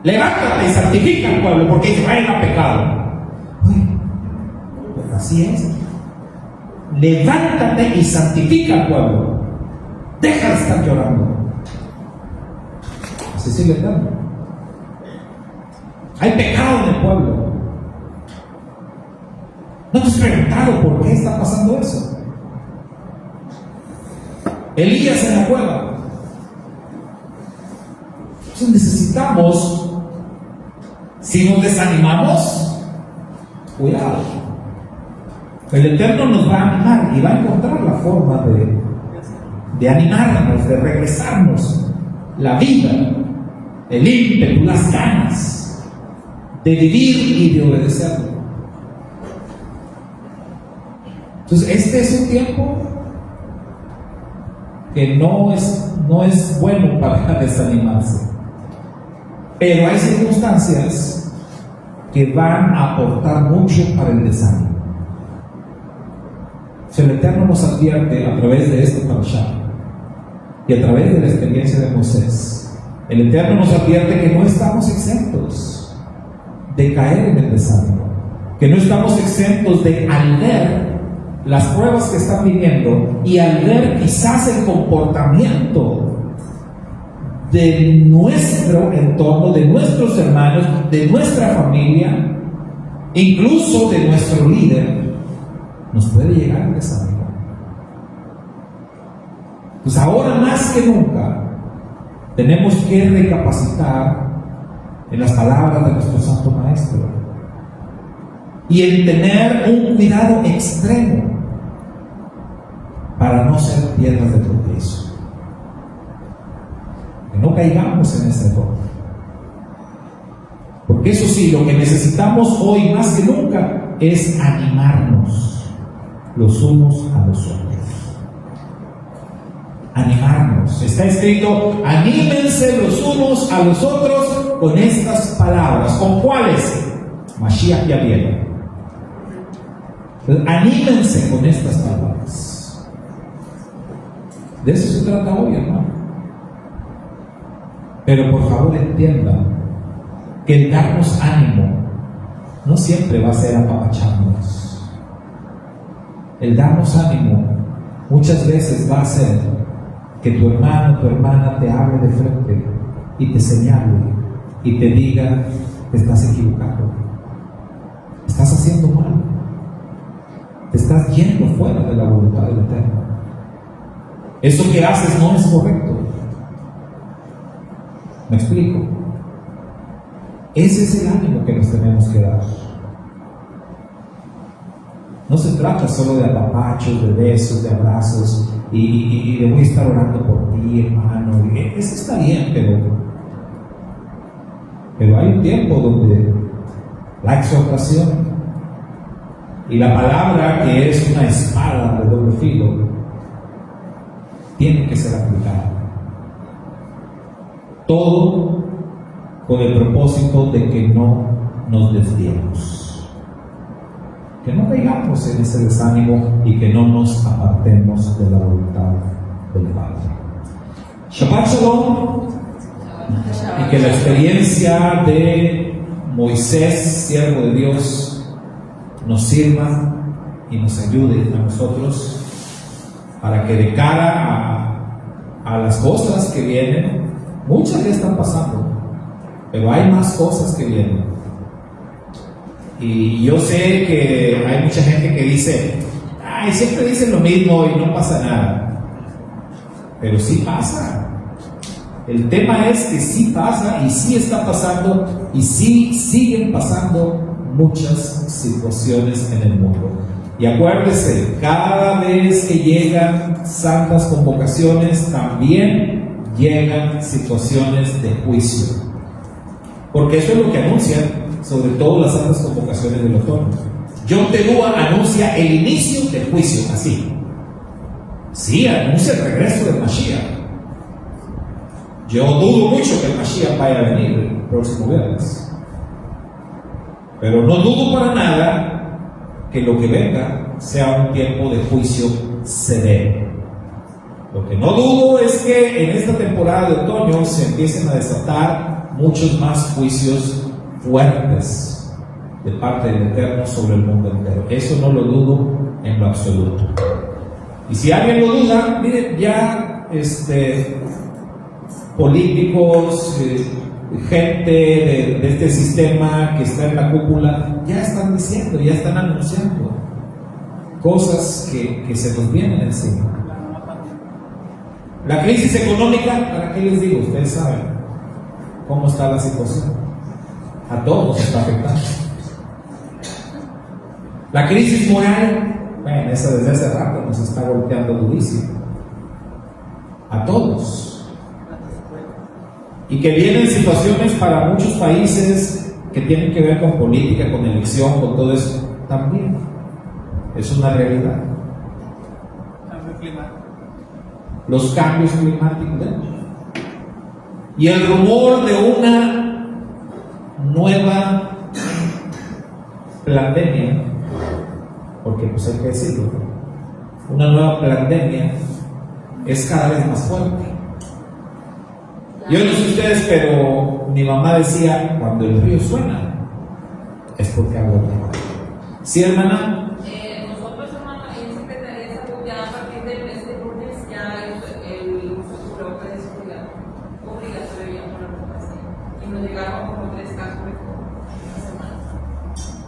Levántate y santifica al pueblo, porque Israel ha pecado. Uy, pues así es. Levántate y santifica al pueblo. Deja de estar llorando. Así es el Eterno. Hay pecado en el pueblo. ¿No te has preguntado por qué está pasando eso? Elías en la cueva. Entonces necesitamos, si nos desanimamos, cuidado. El Eterno nos va a animar y va a encontrar la forma de animarnos, de regresarnos la vida, el ímpetu, las ganas de vivir y de obedecerlo. Entonces, este es un tiempo que no es bueno para desanimarse, pero hay circunstancias que van a aportar mucho para el desánimo. El Eterno nos advierte a través de este parashá y a través de la experiencia de Moisés. El Eterno nos advierte que no estamos exentos de caer en el desánimo, que no estamos exentos de, al ver las pruebas que están viviendo y al ver quizás el comportamiento de nuestro entorno, de nuestros hermanos, de nuestra familia, incluso de nuestro líder, nos puede llegar el desánimo. Pues ahora más que nunca tenemos que recapacitar en las palabras de nuestro Santo Maestro y en tener un cuidado extremo para no ser piedras de tropiezo, que no caigamos en ese error. Porque eso sí, lo que necesitamos hoy más que nunca es animarnos los unos a los otros. Animarnos. Está escrito: anímense los unos a los otros con estas palabras. ¿Con cuáles? Mashiach ya viene. Anímense con estas palabras. De eso se trata hoy, hermano. Pero por favor entiendan que el darnos ánimo no siempre va a ser apapacharnos. El darnos ánimo muchas veces va a ser que tu hermano, tu hermana te hable de frente y te señale y te diga: te estás equivocando, estás haciendo mal, te estás yendo fuera de la voluntad del Eterno, eso que haces no es correcto. ¿Me explico? Ese es el ánimo que nos tenemos que dar. No se trata solo de apapachos, de besos, de abrazos y de voy a estar orando por ti, hermano. Eso está bien, pero hay un tiempo donde la exhortación y la palabra, que es una espada de doble filo, tiene que ser aplicada. Todo con el propósito de que no nos desviemos, que no caigamos en ese desánimo y que no nos apartemos de la voluntad del Padre. Shabbat Shalom, y que la experiencia de Moisés, siervo de Dios, nos sirva y nos ayude a nosotros para que de cara a las cosas que vienen, muchas ya están pasando, pero hay más cosas que vienen. Y yo sé que hay mucha gente que dice: ay, siempre dicen lo mismo y no pasa nada. Pero sí pasa. El tema es que sí pasa y sí está pasando y sí siguen pasando muchas situaciones en el mundo. Y acuérdese, cada vez que llegan santas convocaciones, también llegan situaciones de juicio. Porque eso es lo que anuncian, sobre todo las santas convocaciones del otoño. Yom Teruah anuncia el inicio del juicio, así. Sí, anuncia el regreso del Mashiach. Yo dudo mucho que el Mashiach vaya a venir el próximo viernes. Pero no dudo para nada que lo que venga sea un tiempo de juicio severo. Lo que no dudo es que en esta temporada de otoño se empiecen a desatar muchos más juicios fuertes de parte del Eterno sobre el mundo entero. Eso no lo dudo en lo absoluto. Y si alguien lo duda, miren, ya políticos, gente de este sistema que está en la cúpula, ya están diciendo, ya están anunciando cosas que se nos vienen encima. La crisis económica, ¿para qué les digo? Ustedes saben cómo está la situación. A todos nos está afectando. La crisis moral, bueno, esa desde hace rato nos está golpeando durísimo. A todos. Y que vienen situaciones para muchos países que tienen que ver con política, con elección, con todo eso, también. Es una realidad. Cambio climático. Los cambios climáticos, ¿eh? Y el rumor de una nueva pandemia, porque pues hay que decirlo, una nueva pandemia es cada vez más fuerte. Yo no sé ustedes, pero mi mamá decía, cuando el río suena, es porque agua llega. ¿Sí, hermana? Nosotros, hermano, en Secretaría de Salud, ya a partir del mes de lunes, ya el uso de cubrebocas es obligatorio ya por la población. Y nos llegaron como 3 casos de la semana.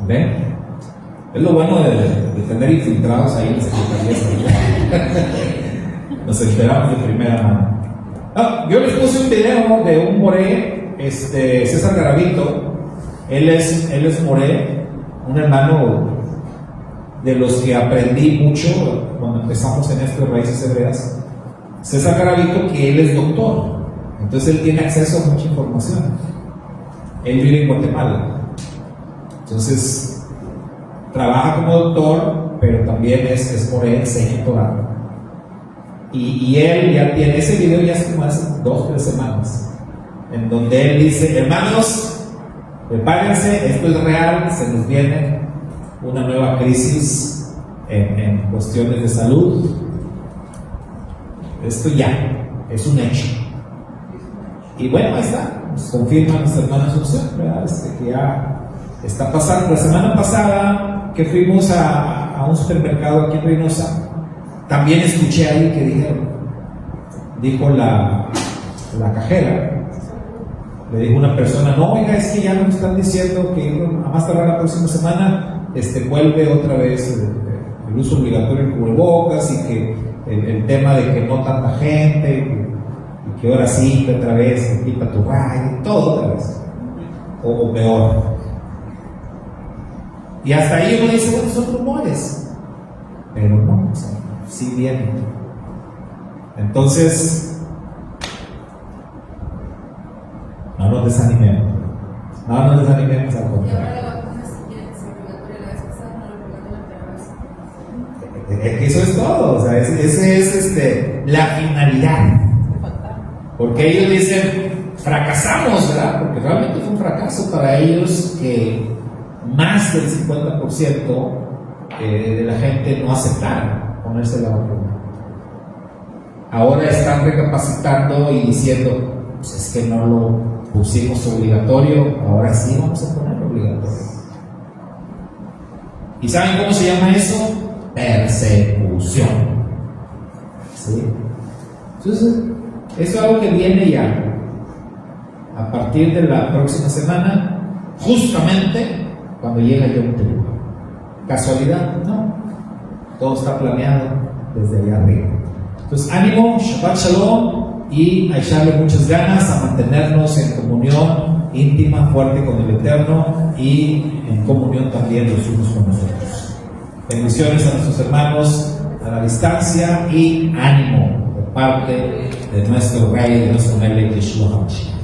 ¿Ven? Es lo bueno de tener infiltrados ahí en la Secretaría de Salud. Nos enteramos de primera mano. Yo les puse un video de un moré, César Garavito. Él es moré, un hermano de los que aprendí mucho cuando empezamos en esto de Raíces Hebreas. César Garavito, que él es doctor, entonces él tiene acceso a mucha información. Él vive en Guatemala, entonces trabaja como doctor, pero también es moré, enseña Torah. Y él ya tiene ese video, ya hace como hace 2 o 3 semanas, en donde él dice: hermanos, prepárense, esto es real, se nos viene una nueva crisis en cuestiones de salud. Esto ya es un hecho. Y bueno, ahí está, nos confirma nuestra hermana Asunción, ¿verdad? Que ya está pasando. La semana pasada que fuimos a un supermercado aquí en Reynosa, también escuché ahí que dijo la cajera, le dijo una persona: no, oiga, es que ya nos están diciendo que a más tardar la próxima semana vuelve otra vez el uso obligatorio de cubrebocas, y que el tema de que no tanta gente, y que ahora sí, otra vez, quita tu rayo, todo otra vez, o peor. Y hasta ahí uno dice: bueno, son rumores, pero no, o sea, sí viene. Entonces, no nos desanimemos, al Y contrario. ahora la vacuna, si quieren que sea obligatoria, la vez pasada no lo obligaron la primera vez. Es que eso es todo, o sea, ese es la finalidad. Porque ellos dicen: fracasamos, ¿verdad? Porque realmente fue un fracaso para ellos que más del 50% de la gente no aceptara ponerse la vacuna. Ahora están recapacitando y diciendo: pues es que no lo pusimos obligatorio, ahora sí vamos a ponerlo obligatorio. ¿Y saben cómo se llama eso? Persecución. ¿Sí? Entonces, eso es algo que viene ya. A partir de la próxima semana, justamente cuando llega Yom Teruah. ¿Casualidad? No. Todo está planeado desde allá arriba. Entonces, ánimo, Shabbat Shalom, y a echarle muchas ganas, a mantenernos en comunión íntima, fuerte con el Eterno, y en comunión también los unos con los otros. Bendiciones a nuestros hermanos a la distancia, y ánimo de parte de nuestro Rey, de nuestro Melech Yeshua HaMashiach.